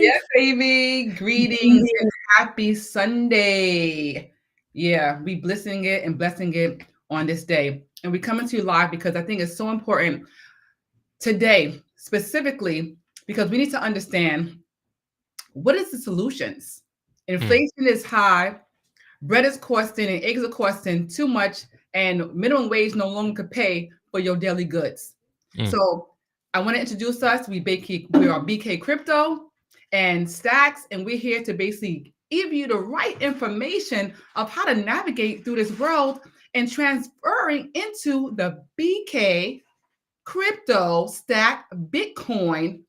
Yeah, live. baby. Greetings and happy Sunday. Yeah, we blessing it and blessing it on this day. And we coming to you live because I think it's so important today, specifically because we need to understand what is the solutions. Mm, Inflation is high, bread is costing and eggs are costing too much, and minimum wage no longer could pay for your daily goods. mm. So I want to introduce us. We are BK Crypto and Stacks, and we're here to basically give you the right information of how to navigate through this world and transferring into the BK Crypto Stack Bitcoin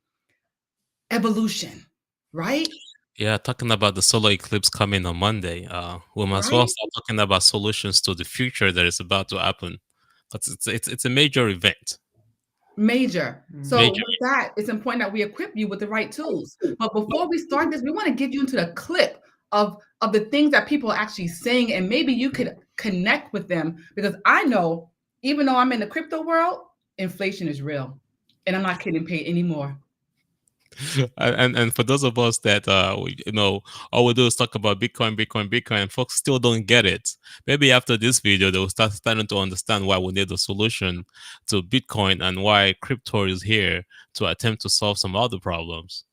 evolution, right? Yeah, talking about the solar eclipse coming on Monday, we must well Right? start talking about solutions to the future that is about to happen. But it's a major event. Major. So Major. with that, it's important that we equip you with the right tools. But before we start this, we want to get you into the clip of the things that people are actually saying, and maybe you could connect with them because I know, even though I'm in the crypto world, inflation is real, and I'm not getting paid anymore. And for those of us that all we do is talk about Bitcoin, Bitcoin, Bitcoin, and folks still don't get it. Maybe after this video, they will start starting to understand why we need a solution to Bitcoin and why crypto is here to attempt to solve some other problems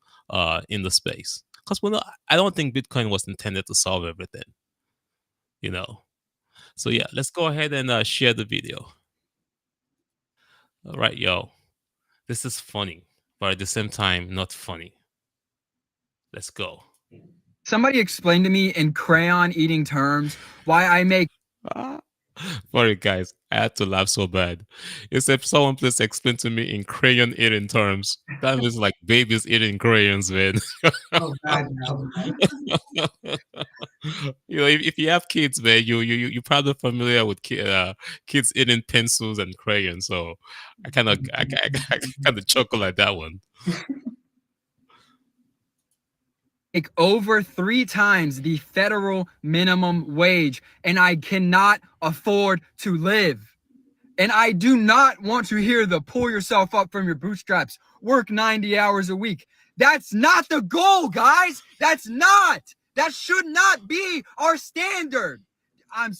in the space. Because I don't think Bitcoin was intended to solve everything, you know. So yeah, let's go ahead and share the video. All right, yo, this is funny, but at the same time, not funny. Let's go. Somebody explain to me in crayon eating terms why I make Ah, sorry, guys. I had to laugh so bad. If someone please explain to me in crayon eating terms. That means like babies eating crayons, man. Oh God, no. If you have kids, man, you're probably familiar with kids eating pencils and crayons. So I kind of chuckle at that one. over 3 times the federal minimum wage, and I cannot afford to live. And I do not want to hear the pull yourself up from your bootstraps, work 90 hours a week. That's not the goal, guys. That should not be our standard. I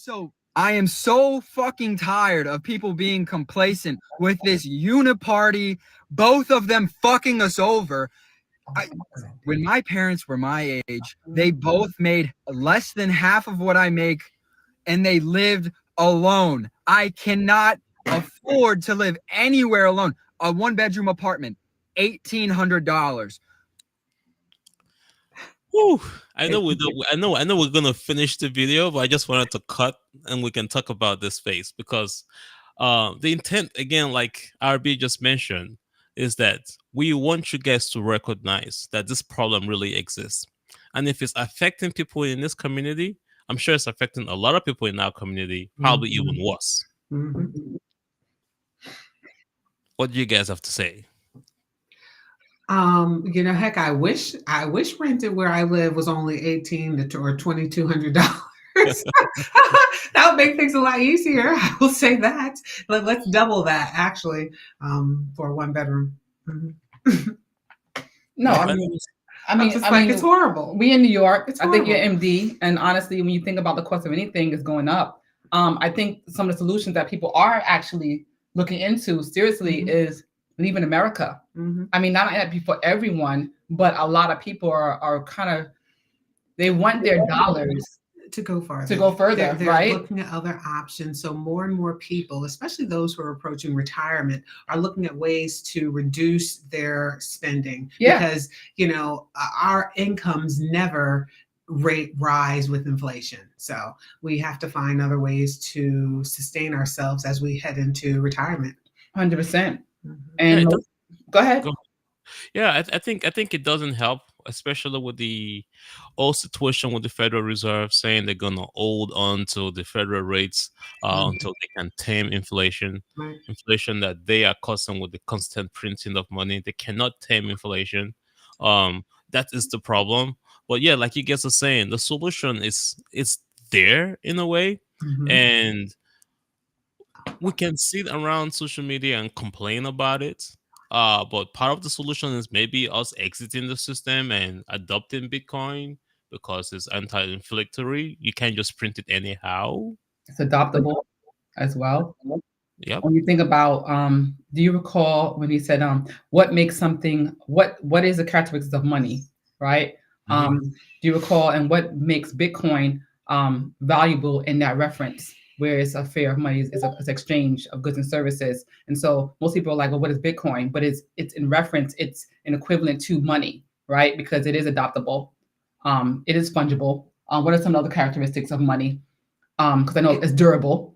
am so fucking tired of people being complacent with this uniparty, both of them fucking us over. When my parents were my age, they both made less than half of what I make, and they lived alone. I cannot afford to live anywhere alone. A 1-bedroom apartment, $1,800. Whew. I know we're gonna finish the video, but I just wanted to cut and we can talk about this phase because the intent again, like RB just mentioned, is that we want you guys to recognize that this problem really exists. And if it's affecting people in this community, I'm sure it's affecting a lot of people in our community, probably even worse. Mhm. What do you guys have to say? Heck, I wish rented where I live was only 18 to or $2,200. That would make things a lot easier. I will say that. Let's double that actually, for a 1 bedroom. Mhm. No, Well, I I mean, know I'm just like, it's horrible. we in New York. It's I think you're horrible. MD, and honestly, when you think about the cost of anything is going up, I think some of the solutions that people are actually looking into seriously Mhm. is leaving America. Mhm. I mean, not that be for everyone, but a lot of people are kind of they want their dollars To go farther. to go further, They're right? looking at other options. So more and more people, especially those who are approaching retirement, are looking at ways to reduce their spending Yeah, because our incomes never rate rise with inflation. So we have to find other ways to sustain ourselves as we head into retirement. 100%. Mhm. yeah, And it does. go ahead. Go Yeah, I think it doesn't help, especially with the whole situation with the Federal Reserve saying they're gonna hold on to the federal rates Mhm. until they can tame inflation. Right. Inflation that they are causing with the constant printing of money, they cannot tame inflation. That is the problem. But yeah, like you guys are saying, the solution is there in a way, Mhm. and we can sit around social media and complain about it, But part of the solution is maybe us exiting the system and adopting Bitcoin because it's anti-inflammatory. You can't just print it anyhow. It's adoptable as well. Yep. When you think about, do you recall when he said, what makes something, what is the characteristics of money, right? Mhm. Do you recall, and what makes Bitcoin valuable in that reference, where it's a fair of money, it's exchange of goods and services. And so most people are like, well, what is Bitcoin? But it's in reference, it's an equivalent to money, right? Because it is adoptable, it is fungible. What are some other characteristics of money? Because I know it's durable.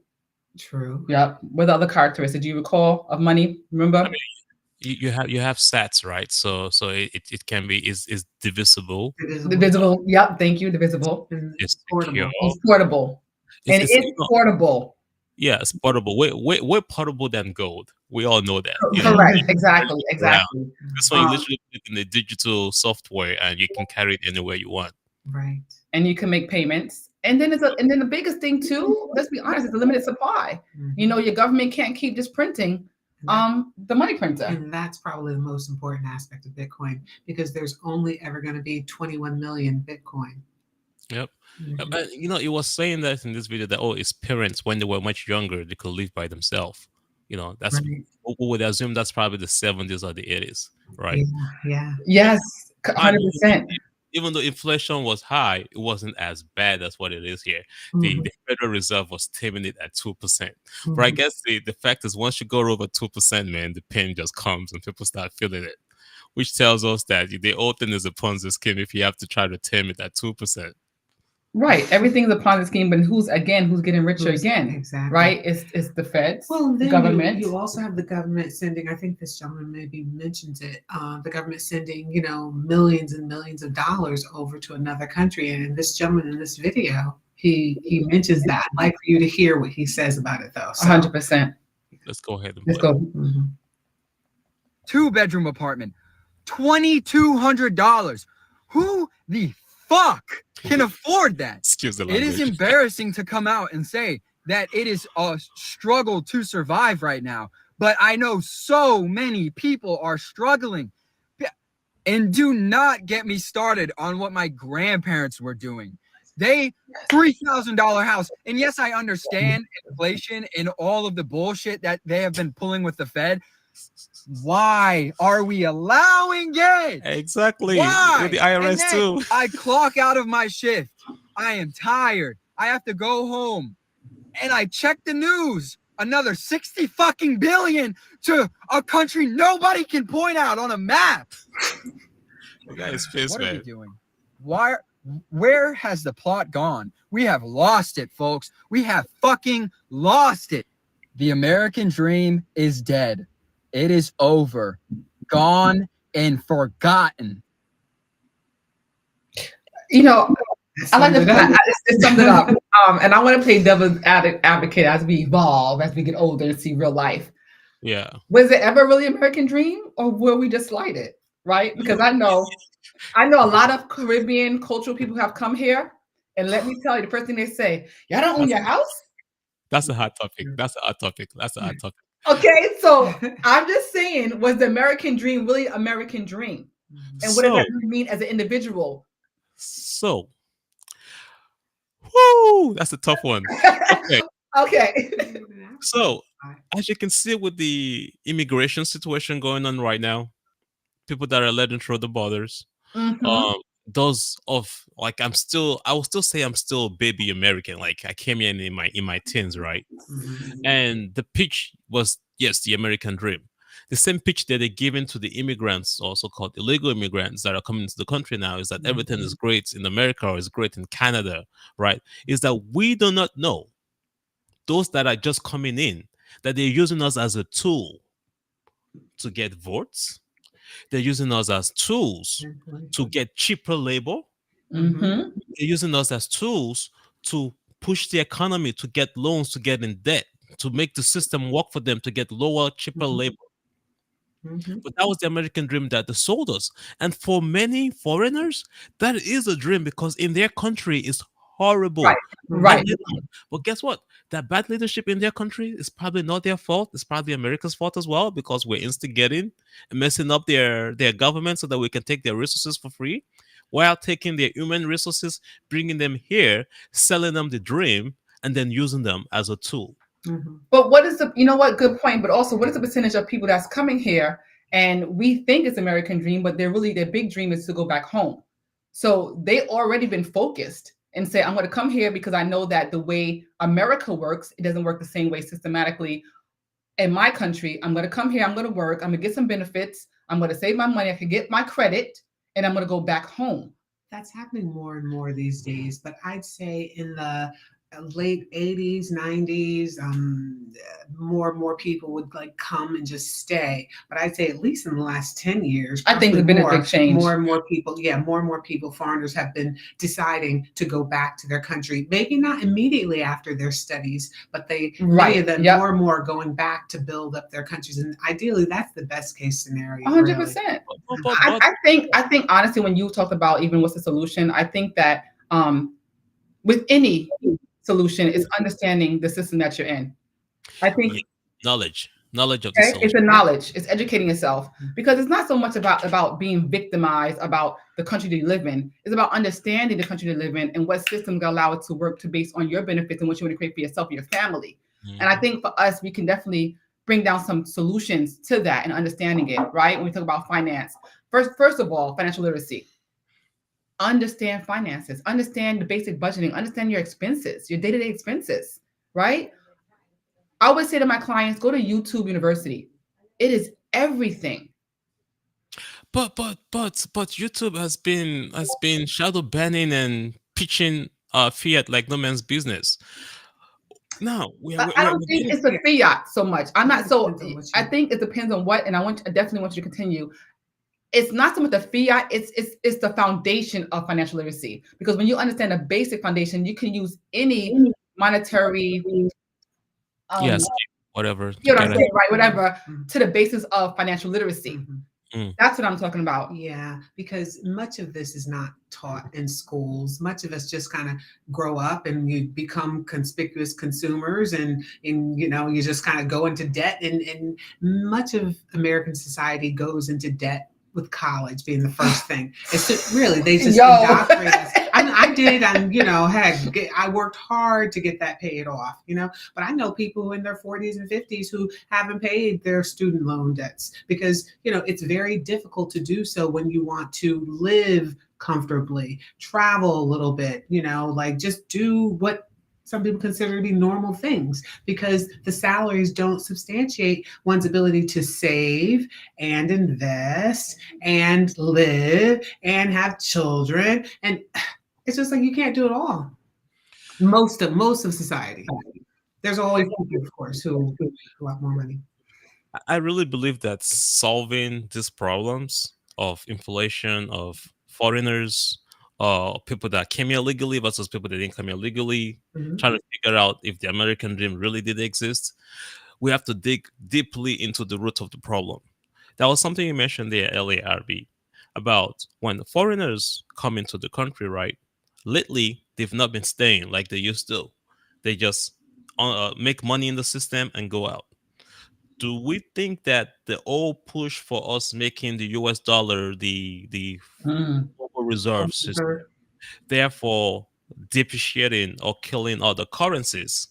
True. Yeah. What other characteristics do you recall of money? I Remember? mean, you have sats, right? So it can be is divisible, Divisible Divisible. Yep. Thank you. Divisible. and it's secure, portable. It's portable. And it's it's portable. yeah, it's portable. Way portable than gold. We all know that. Correct. You carry Exactly. it around. Exactly. This one you Um, literally put it in the digital software and you can carry it anywhere you want. Right. and you can make payments. And then the biggest thing too, let's be honest, it's a limited supply. You know, your government can't keep just printing the money printer. And that's probably the most important aspect of Bitcoin because there's only ever going to be 21 million Bitcoin. Yep. Mhm. But it was saying that in this video that its parents when they were much younger they could live by themselves. That's Right. we would assume that's probably the 70s or the 80s, right? Yeah. Yes, And 100%. even though inflation was high, it wasn't as bad as what it is here. The Mhm. Federal Reserve was taming it at 2%. But I Mhm. guess the fact is once you go over 2%, man, the pain just comes and people start feeling it. Which tells us that the whole thing is a Ponzi scheme if you have to try to tame it at 2%. Right. Everything's a Ponzi scheme, but who's getting richer again? Exactly. Right? It's the feds, Well, the then government. you also have the government sending, I think this gentleman maybe mentions it, the government sending, millions and millions of dollars over to another country. And this gentleman in this video, he mentions that. I'd like for you to hear what he says about it, though. So, 100%. Let's go ahead and Let's play. go. Mhm. 2-bedroom apartment, $2,200. Who the fuck can afford that? Excuse the It is language. embarrassing to come out and say that it is a struggle to survive right now. But I know so many people are struggling. And do not get me started on what my grandparents were doing. They $3,000 house. And yes, I understand inflation and all of the bullshit that they have been pulling with the Fed. Why are we allowing it? Exactly. Why? With the And IRS then too. I clock out of my shift. I am tired. I have to go home. And I check the news. Another 60 fucking billion to a country nobody can point out on a map. The guy is pissed, What are we man. doing? Where has the plot gone? We have lost it, folks. We have fucking lost it. The American dream is dead. It is over. Gone and forgotten. I like Summed to it up. it summed it up. And I want to play devil's advocate as we evolve, as we get older and see real life. Yeah. Was it ever really American dream, or were we just slighted? Right? Because I know a lot of Caribbean cultural people have come here, and let me tell you, the first thing they say, "Y'all don't own your house." That's a hot topic. That's a hot topic. That's a hot topic. Okay, so I'm just saying, was the American dream really American dream? And what does that really mean as an individual? So, whoo, that's a tough one. Okay. Okay. So, as you can see with the immigration situation going on right now, people that are letting through the borders, Mhm. those of like I will still say I'm still baby American. Like I came in my teens, right? Mhm. And the pitch was yes, the American dream. The same pitch that they're giving to the immigrants, also called illegal immigrants that are coming into the country now, is that everything is great in America or is great in Canada, right? Is that we do not know those that are just coming in that they're using us as a tool to get votes. They're using us as tools to get cheaper labor. Mhm. They're using us as tools to push the economy, to get loans, to get in debt, to make the system work for them, to get lower, cheaper labor. But that was the American dream that they sold us. And for many foreigners, that is a dream because in their country it's Right. horrible, Right. badly run. But guess what? That bad leadership in their country is probably not their fault. It's probably America's fault as well because we're instigating and messing up their government so that we can take their resources for free, while taking their human resources, bringing them here, selling them the dream, and then using them as a tool. Mhm. But what is the, you know what, good point, but also what is the percentage of people that's coming here and we think it's American dream, but they're really, their big dream is to go back home. So they already been focused and say, I'm going to come here because I know that the way America works, it doesn't work the same way systematically in my country. I'm going to come here, I'm going to work, I'm going to get some benefits, I'm going to save my money, I can get my credit, and I'm going to go back home. That's happening more and more these days, but I'd say in the late 80s, 90s, more and more people would like come and just stay. But I'd say at least in the last 10 years, I think there's possibly been a big change. more and more people, more and more people, foreigners have been deciding to go back to their country. Maybe not immediately after their studies, but many of them Yep. more and more are going back to build up their countries. And ideally, that's the best case scenario. 100%. Really. I think honestly, when you talk about even what's the solution, I think that with any solution is understanding the system that you're in. I think Yeah. Knowledge of the okay, solution. it's a knowledge, it's educating yourself, because it's not so much about being victimized about the country that you live in. It's about understanding the country you live in and what systems allow it to work to based on your benefits and what you want to create for yourself and your family. And I think for us, we can definitely bring down some solutions to that and understanding it, right? When we talk about finance, first of all, financial literacy. Understand finances, understand the basic budgeting, understand your expenses, your day-to-day expenses, right? I always say to my clients, go to YouTube University. It is everything. But YouTube has been shadow banning and pitching fiat like no man's business. Now I don't think it's a fiat so much. I'm not so. Depends on what I you- think it depends on what, and I definitely want you to continue. It's not so much the fiat. It's the foundation of financial literacy, because when you understand the basic foundation, you can use any monetary. yes, whatever. You know what get I'm it. saying, right? Whatever, Mhm. to the basis of financial literacy. Mhm. That's what I'm talking about. Yeah, because much of this is not taught in schools. Much of us just kind of grow up and you become conspicuous consumers, and you just kind of go into debt, and much of American society goes into debt with college being the first thing. It's just, really, they just indoctrinate us. I did, and heck, I worked hard to get that paid off, but I know people in their 40s and 50s who haven't paid their student loan debts because, it's very difficult to do so when you want to live comfortably, travel a little bit, like just do what some people consider to be normal things, because the salaries don't substantiate one's ability to save and invest and live and have children. And it's just like you can't do it all. Most of society. There's always people, of course, who have more money. I really believe that solving these problems of inflation, of foreigners, people that came here legally versus people that didn't come here legally, Mhm. trying to figure out if the American dream really did exist, we have to dig deeply into the root of the problem. That was something you mentioned there earlier, RB, about when the foreigners come into the country, right? Lately, they've not been staying like they used to. They just make money in the system and go out. Do we think that the old push for us making the US dollar the global reserve system, therefore depreciating or killing other currencies,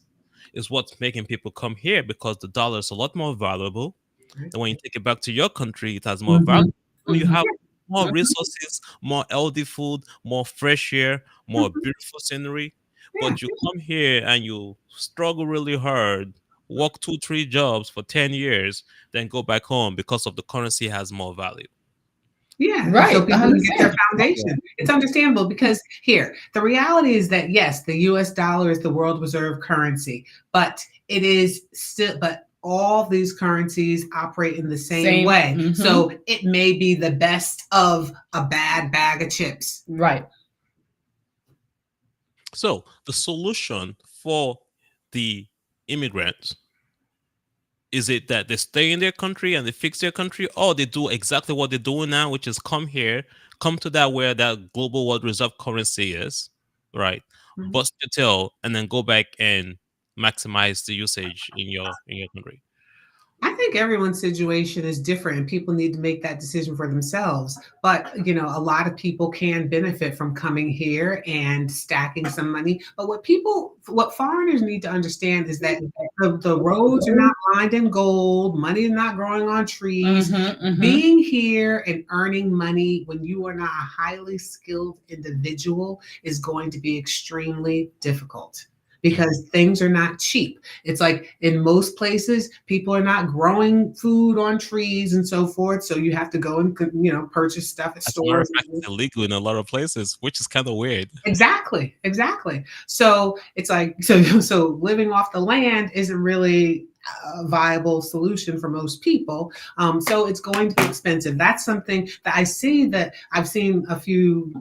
is what's making people come here because the dollar is a lot more valuable? And when you take it back to your country, it has more value. You have more resources, more healthy food, more fresh air, more beautiful scenery. But you come here and you struggle really hard, work 2, 3 jobs for 10 years, then go back home because of the currency has more value. Yeah, Right, so people can get their 100%. foundation. It's understandable because here, the reality is that yes, the US dollar is the world reserve currency, but it is still, but all these currencies operate in the same way. Mhm. So it may be the best of a bad bag of chips. Right. So the solution for the immigrants, is it that they stay in their country and they fix their country, or they do exactly what they're doing now, which is come here, come to that where that global world reserve currency is, right? Mhm. bust your tail, and then go back and maximize the usage in your country. I think everyone's situation is different and people need to make that decision for themselves. But, a lot of people can benefit from coming here and stacking some money. But what foreigners need to understand is that the roads are not lined in gold, money is not growing on trees. Being here and earning money when you are not a highly skilled individual is going to be extremely difficult because things are not cheap. It's like in most places, people are not growing food on trees and so forth. So you have to go and purchase stuff at As a matter of stores. fact, it's illegal in a lot of places, which is kind of weird. Exactly, exactly. So it's like so living off the land isn't really a viable solution for most people. So it's going to be expensive. That's something that I see that I've seen a few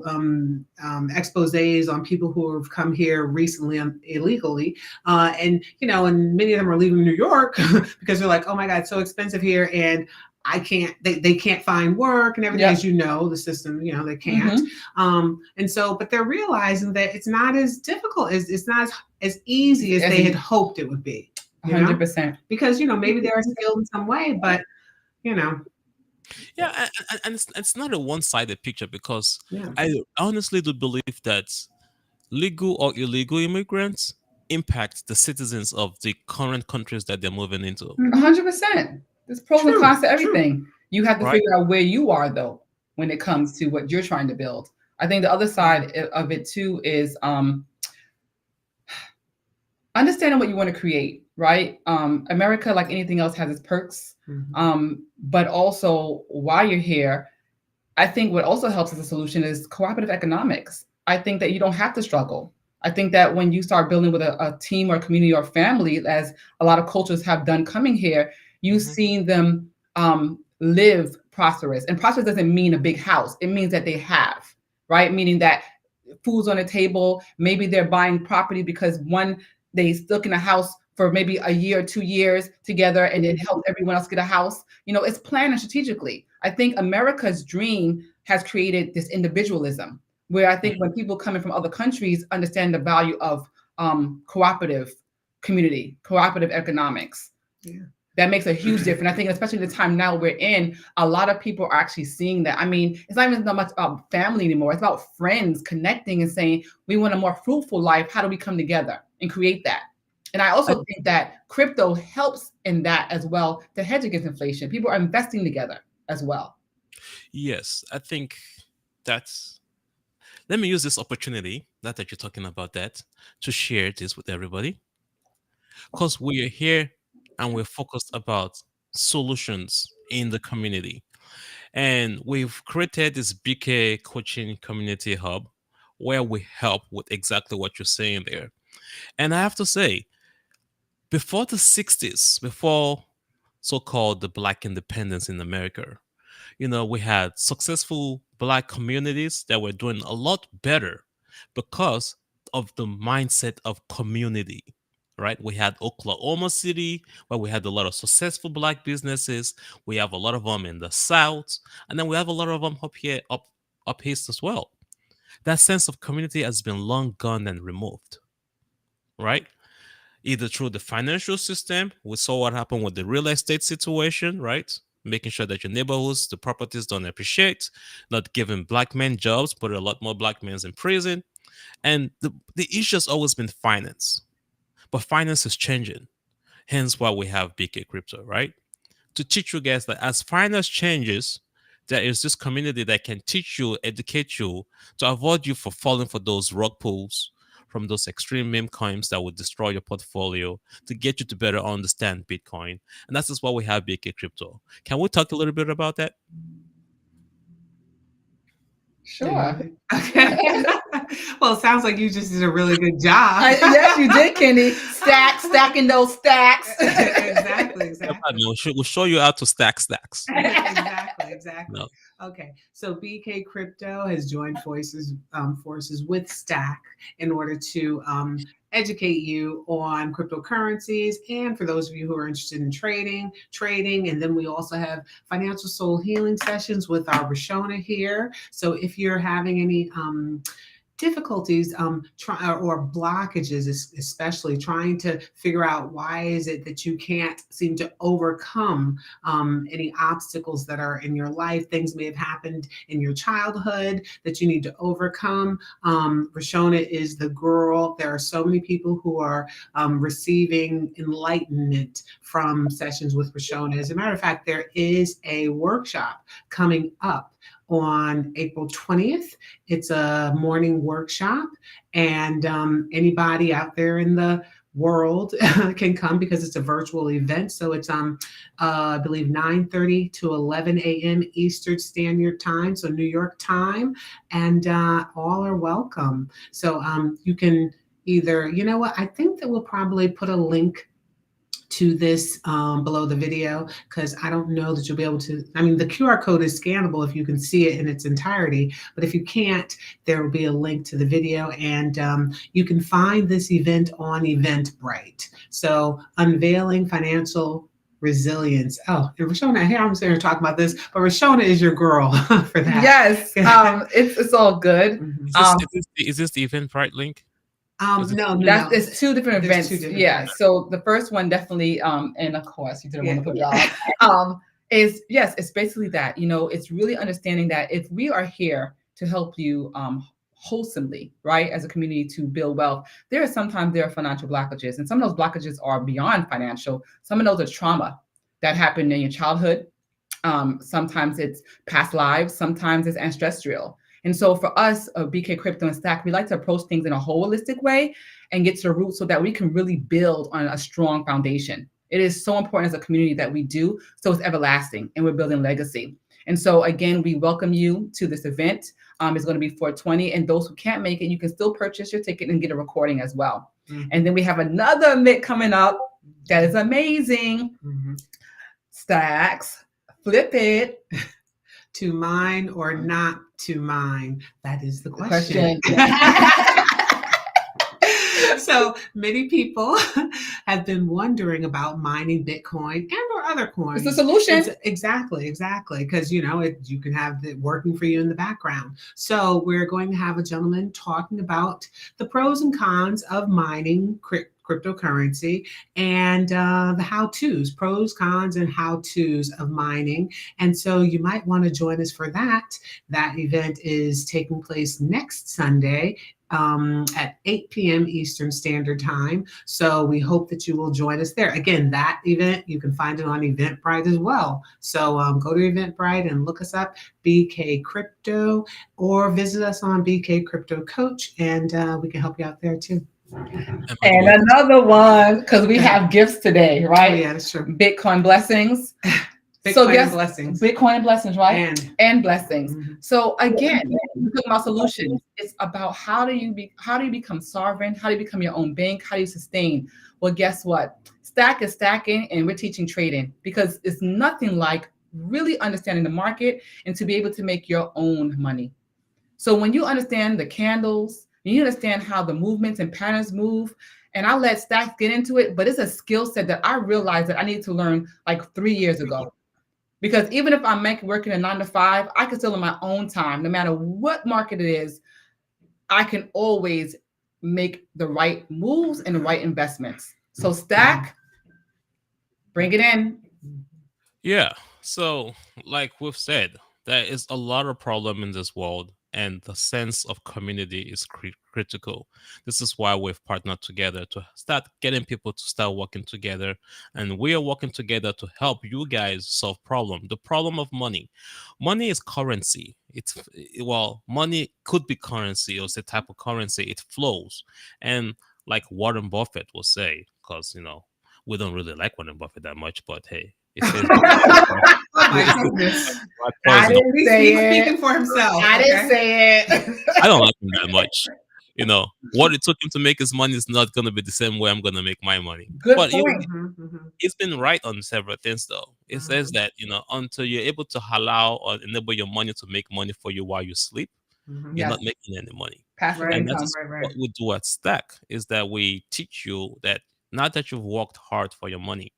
exposés on people who have come here recently illegally, and many of them are leaving New York because they're like, oh my God, it's so expensive here, and I can't. They can't find work and everything. Yep. As you know, the system, they can't. And so, but they're realizing that it's not as difficult it's not as easy as they had hoped it would be. 100%. Because maybe they're skilled in some way, but you know, Yeah, and it's not a one-sided picture because yeah. I honestly do believe that legal or illegal immigrants impact the citizens of the current countries that they're moving into. 100%. There's pros and True, cons to true. everything. You have to Right. figure out where you are though when it comes to what you're trying to build. I think the other side of it too is understanding what you want to create, right? America, like anything else, has its perks. But also while you're here, I think what also helps as a solution is cooperative economics. I think that you don't have to struggle. I think that when you start building with a team or a community or family, as a lot of cultures have done coming here, you've seen them live prosperous. And prosperous doesn't mean a big house. It means that they have, right? Meaning that food's on the table. Maybe they're buying property because they stuck in a house for maybe a year or 2 years together and it helped everyone else get a house. It's planned strategically. I think America's dream has created this individualism where I think when people coming from other countries understand the value of cooperative community, cooperative economics. Yeah. That makes a huge difference. I think especially the time now we're in, a lot of people are actually seeing that. I mean, it's not even so much about family anymore. It's about friends connecting and saying, we want a more fruitful life. How do we come together and create that? And I also think that crypto helps in that as well to hedge against inflation. People are investing together as well. Yes, I think that's. Let me use this opportunity, now that you're talking about that, to share this with everybody. Because we are here and we're focused about solutions in the community. And we've created this BK coaching community hub where we help with exactly what you're saying there. And I have to say, before the 60s, before so-called the Black independence in America, we had successful Black communities that were doing a lot better because of the mindset of community, right? We had Oklahoma City, where we had a lot of successful Black businesses. We have a lot of them in the South, and then we have a lot of them up here, up east as well. That sense of community has been long gone and removed, right? Either through the financial system. We saw what happened with the real estate situation, right? Making sure that your neighborhoods, the properties don't appreciate, not giving Black men jobs, put a lot more Black men in prison. And the issue has always been finance. But finance is changing. Hence why we have BK Crypto, right? To teach you guys that as finance changes, there is this community that can teach you, educate you, to avoid you from falling for those rug pulls, from those extreme meme coins that would destroy your portfolio, to get you to better understand Bitcoin. And that's just why we have BK Crypto. Can we talk a little bit about that? Sure. Okay. Well, it sounds like you just did a really good job. Yes, you did, Kenny. Stacking those stacks. Exactly. We'll show you how to stack stacks. Exactly. No. Okay, so BK Crypto has joined forces with Stack in order to educate you on cryptocurrencies, and for those of you who are interested in trading. And then we also have financial soul healing sessions with our Rashona here. So if you're having any difficulties or blockages, especially trying to figure out why is it that you can't seem to overcome any obstacles that are in your life. Things may have happened in your childhood that you need to overcome. Rashona is the girl. There are so many people who are receiving enlightenment from sessions with Rashona. As a matter of fact, there is a workshop coming up on April 20th. It's a morning workshop, and anybody out there in the world can come because it's a virtual event. So it's I believe 9:30 to 11 a.m. Eastern Standard Time, so New York time, and all are welcome. So you can either, you know what, I think that we'll probably put a link to this below the video, because I don't know that you'll be able to. I mean, the QR code is scannable if you can see it in its entirety, but if you can't, there will be a link to the video, and you can find this event on Eventbrite. So unveiling financial resilience. Oh, and Rashona, here I'm sitting here talking about this, but Rashona is your girl for that. Yes, it's all good. Is this the Eventbrite link? No, It's two different There's events. two different Yeah. events. So the first one definitely, and of course you did a Yeah. wonderful job. Is yes, it's basically that, it's really understanding that if we are here to help you wholesomely, right, as a community to build wealth, there are financial blockages, and some of those blockages are beyond financial. Some of those are trauma that happened in your childhood. Sometimes it's past lives, sometimes it's ancestral. And so for us, BK Crypto and Stack, we like to approach things in a holistic way and get to the root so that we can really build on a strong foundation. It is so important as a community that we do, so it's everlasting and we're building legacy. And so again, we welcome you to this event. It's going to be 420, and those who can't make it, you can still purchase your ticket and get a recording as well. Mm-hmm. And then we have another event coming up that is amazing. Mm-hmm. Stacks, flip it. To mine or not to mine? That is the question. So many people have been wondering about mining Bitcoin and or other coins. It's a solution. Exactly. Because, you can have it working for you in the background. So we're going to have a gentleman talking about the pros and cons of mining cryptocurrency and the how-tos, pros, cons, and how-tos of mining. And so you might want to join us for that. That event is taking place next Sunday at 8 p.m. Eastern Standard Time. So we hope that you will join us there. Again, that event, you can find it on Eventbrite as well. So go to Eventbrite and look us up, BK Crypto, or visit us on BK Crypto Coach, and we can help you out there too. And another one, because we have gifts today, right? Oh, yeah, that's true. Bitcoin blessings. Bitcoin and blessings. Bitcoin and blessings, right? And blessings. Mm-hmm. So again, we're talking about solutions. It's about how do you become sovereign? How do you become your own bank? How do you sustain? Well, guess what? Stack is stacking, and we're teaching trading, because it's nothing like really understanding the market and to be able to make your own money. So when you understand the candles, you understand how the movements and patterns move, and I'll let Stacks get into it, but it's a skill set that I realized that I needed to learn like 3 years ago. Because even if I'm working a 9 to 5, I can still in my own time, no matter what market it is, I can always make the right moves and the right investments. So Stack, bring it in. Yeah. So like we've said, there is a lot of problem in this world, and the sense of community is critical. This is why we've partnered together to start getting people to start working together, and we are working together to help you guys solve the problem of money. Money is currency. Money could be currency, or it's a type of currency. It flows, and like Warren Buffett will say, because we don't really like Warren Buffett that much, but hey, it says. Oh my goodness. He's speaking for himself. I didn't say it. I don't like him that much. What it took him to make his money is not going to be the same way I'm going to make my money. Good but point. He's been right on several things, though. It says that, until you're able to allow or enable your money to make money for you while you sleep, you're not making any money. Passive and income. that's Right. what we do at Stack, is that we teach you that now that you've worked hard for your money,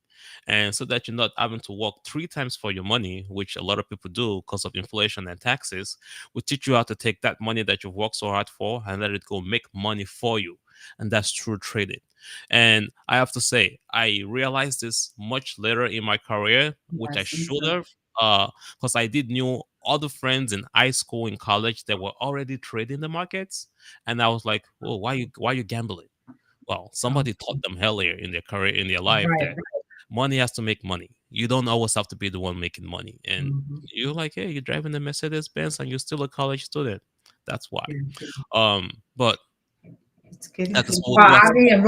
And so that you're not having to work three times for your money, which a lot of people do because of inflation and taxes, we teach you how to take that money that you've worked so hard for and let it go make money for you. And that's true trading. And I have to say, I realized this much later in my career, which I Yes, me should too. have, because I did knew other friends in high school and college that were already trading the markets, and I was like, "Oh, why you gambling?" Well, Oh, somebody taught them earlier in their career, in their life, Right. that money has to make money. You don't always have to be the one making money. And mhm. you're like, hey, you're driving a Mercedes Benz and you're still a college student. That's why. Yeah, But it's getting that to is the what we have to. Spaghetti and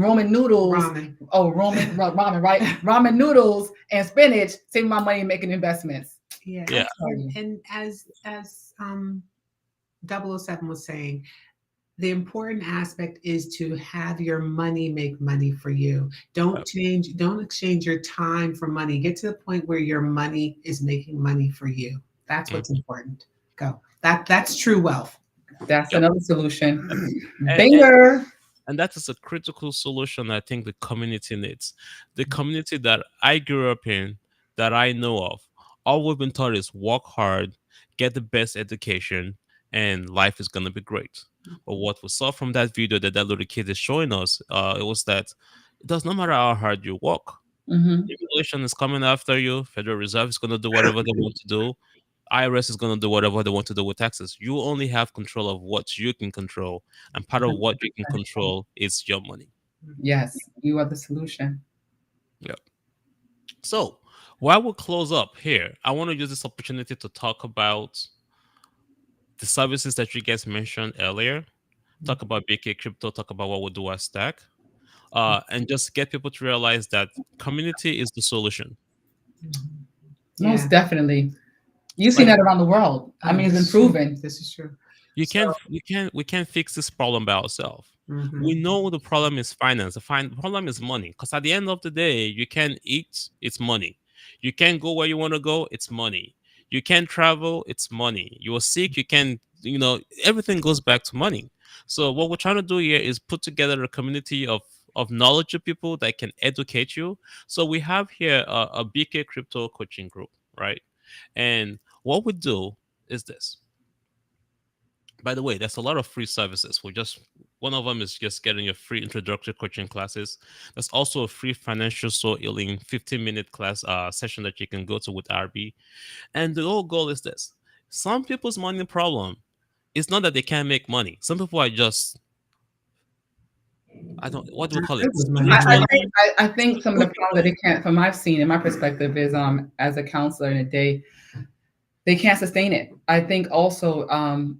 Roman noodles. ramen. Oh, ramen, right? Ramen noodles and spinach. Save my money making investments. Yeah, Yeah, and as 007 was saying, the important aspect is to have your money make money for you. uh, Don't exchange your time for money. Get to the point where your money is making money for you. That's what's mhm. important. Go. That's true wealth. That's Yep. another solution. And, and Banger. and that is a critical solution I think the community needs. The community that I grew up in, that I know of, all we've been taught is work hard, get the best education, and life is gonna be great. But what we saw from that video that that little kid is showing us, it was that it does not matter how hard you work. Hmm. Inflation is coming after you. Federal Reserve is gonna do whatever they want to do. IRS is going to do whatever they want to do with taxes. You only have control of what you can control, and part of what you can control is your money. Yes, you are the solution. Yeah. So, while we close up here, I want to use this opportunity to talk about the services that you guys mentioned earlier. Talk about BK Crypto. Talk about what we do at Stack, and just get people to realize that community is the solution. Mhm. Most Yeah. definitely. You've seen Like that around the world. I mean, it's This been is true. proven. This is true. you So, can't we can't fix this problem by ourselves. We mhm. know the problem is finance. The problem is money. Because at the end of the day, you can eat, it's money. You can go where you want to go, it's money. You can travel, it's money. You're sick, you can, everything goes back to money. So what we're trying to do here is put together a community of knowledgeable people that can educate you. So we have here a BK crypto coaching group, right? And what we do is this. By the way, there's a lot of free services. We just One of them is just getting your free introductory coaching classes. There's also a free financial soul healing 15-minute class session that you can go to with RB. And the whole goal is this: some people's money problem is not that they can't make money. Some people are just, I don't, what do we Not call it? good with money. Spiritually. I think some of the problems that they can't, from I've seen in my perspective, is as a counselor in a day, they can't sustain it. I think also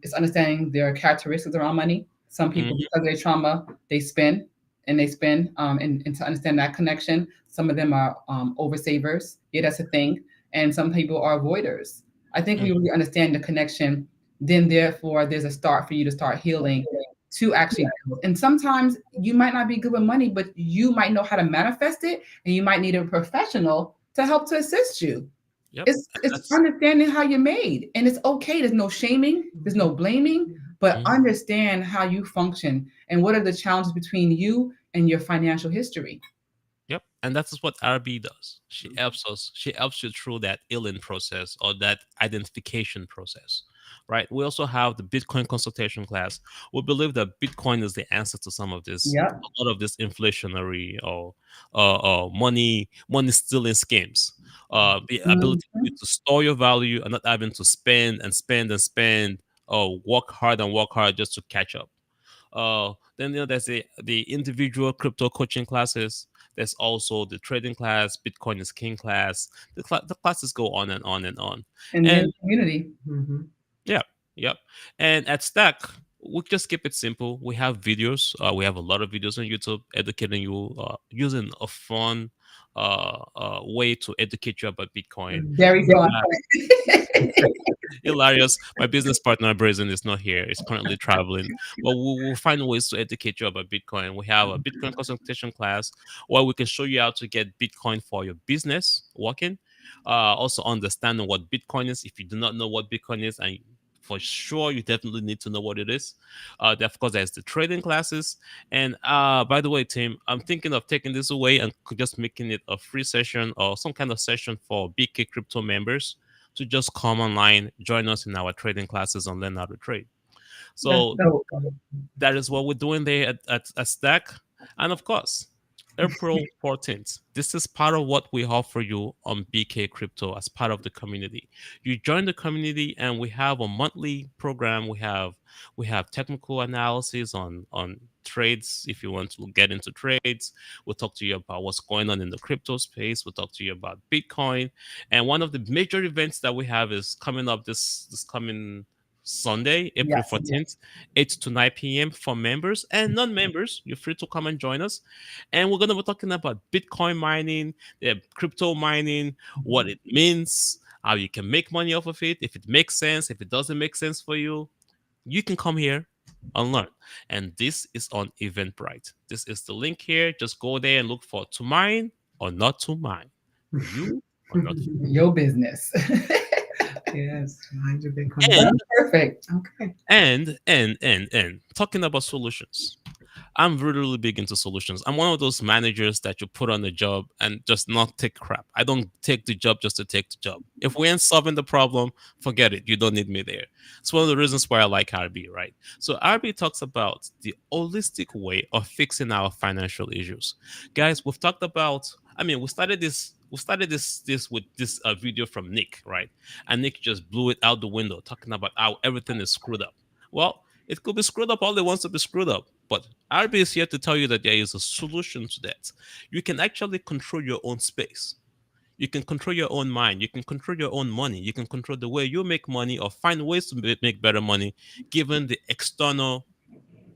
it's understanding their characteristics around money. Some people, Mhm, because of their trauma, they spend and they spend, and to understand that connection. Some of them are oversavers. Yeah, that's a thing. And some people are avoiders. I think we mhm. really understand the connection. Then, therefore, there's a start for you to start healing to actually build. And sometimes you might not be good with money, but you might know how to manifest it, and you might need a professional to help to assist you. Yep. And It's that's, understanding how you're made, and it's okay. There's no shaming, there's no blaming, but mhm. understand how you function and what are the challenges between you and your financial history. Yep. And that's what RB does. She helps us. She helps you through that healing process or that identification process. Right. We also have the Bitcoin consultation class. We believe that Bitcoin is the answer to some of this, Yep. a lot of this inflationary or money stealing schemes. The ability for you Mhm. to store your value and not having to spend and spend and spend or work hard and work hard just to catch up. Then there's the individual crypto coaching classes. There's also the trading class, Bitcoin is King class. The classes go on and on and on. And then And community. Mhm. yeah, yep. And at Stack, we just keep it simple. We have videos. We have a lot of videos on YouTube educating you using a fun way to educate you about Bitcoin. Very fun. Hilarious. My business partner Brazen is not here. He's currently traveling. But we'll find ways to educate you about Bitcoin. We have a Bitcoin consultation class where we can show you how to get Bitcoin for your business working. Also understanding what Bitcoin is. If you do not know what Bitcoin is and for sure you definitely need to know what it is. Of course, there's the trading classes. And by the way, Tim, I'm thinking of taking this away and just making it a free session or some kind of session for BK Crypto members to just come online, join us in our trading classes and learn how to trade. That's So dope. that is what we're doing there at Stack. And of course, April 14th. This is part of what we offer you on BK Crypto as part of the community. You join the community and we have a monthly program. We have technical analysis on trades. If you want to get into trades, we'll talk to you about what's going on in the crypto space. We'll talk to you about Bitcoin. And one of the major events that we have is coming up this coming Sunday, April Yes. 14th, 8 to 9 p.m. for members and non-members. You're free to come and join us. And we're going to be talking about Bitcoin mining, crypto mining, what it means, how you can make money off of it, if it makes sense, if it doesn't make sense for you. You can come here and learn. And this is on Eventbrite. This is the link here. Just go there and look for to mine or not to mine. You or not. Your business. Yes, mind your Bitcoin. And Perfect. Okay. and talking about solutions. I'm really, really big into solutions. I'm one of those managers that you put on the job and just not take crap. I don't take the job just to take the job. If we ain't solving the problem, forget it. You don't need me there. It's one of the reasons why I like RB, right? So RB talks about the holistic way of fixing our financial issues. Guys, we've talked about, we started this with this video from Nick, right? And Nick just blew it out the window, talking about how everything is screwed up. Well, it could be screwed up all it wants to be screwed up. But RB is here to tell you that there is a solution to that. You can actually control your own space. You can control your own mind. You can control your own money. You can control the way you make money or find ways to make better money given the external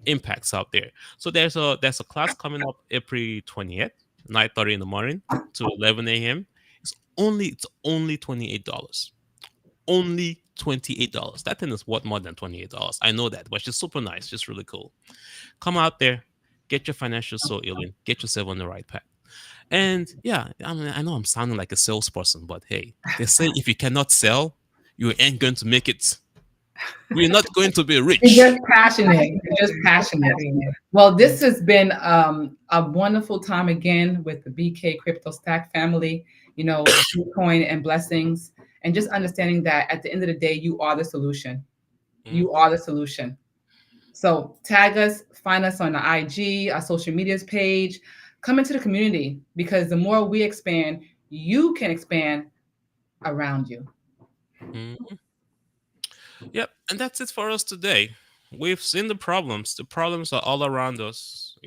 impacts out there. So there's a class coming up April 20th, 9:30 in the morning to 11 a.m. It's only $28. Only $28. That thing is worth more than $28. I know that, but she's super nice. She's really cool. Come out there, get your financial soul healing, get yourself on the right path. And yeah, I know I'm sounding like a salesperson, but hey, they say if you cannot sell, you ain't going to make it. We're not going to be rich. You're just passionate. You're just passionate. Well, this has been a wonderful time again with the BK Crypto Stack family, Bitcoin and blessings, and just understanding that at the end of the day, you are the solution. You are the solution. So tag us, find us on the IG, our social medias page, come into the community, because the more we expand, you can expand around you. Mhm. Yep, and that's it for us today. We've seen the problems. The problems are all around us.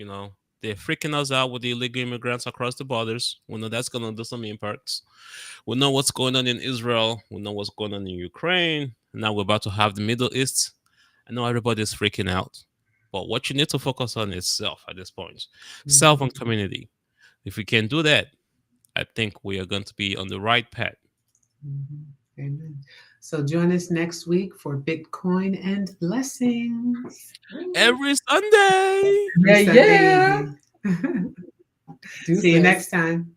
They're freaking us out with the illegal immigrants across the borders. We know that's going to do some impacts. We know what's going on in Israel. We know what's going on in Ukraine. Now we're about to have the Middle East. I know everybody's freaking out. But what you need to focus on is self at this point. Self and community. If we can do that, I think we are going to be on the right path. Amen. So join us next week for Bitcoin and blessings. Every Sunday. Every Sunday Yeah. evening. See you next time.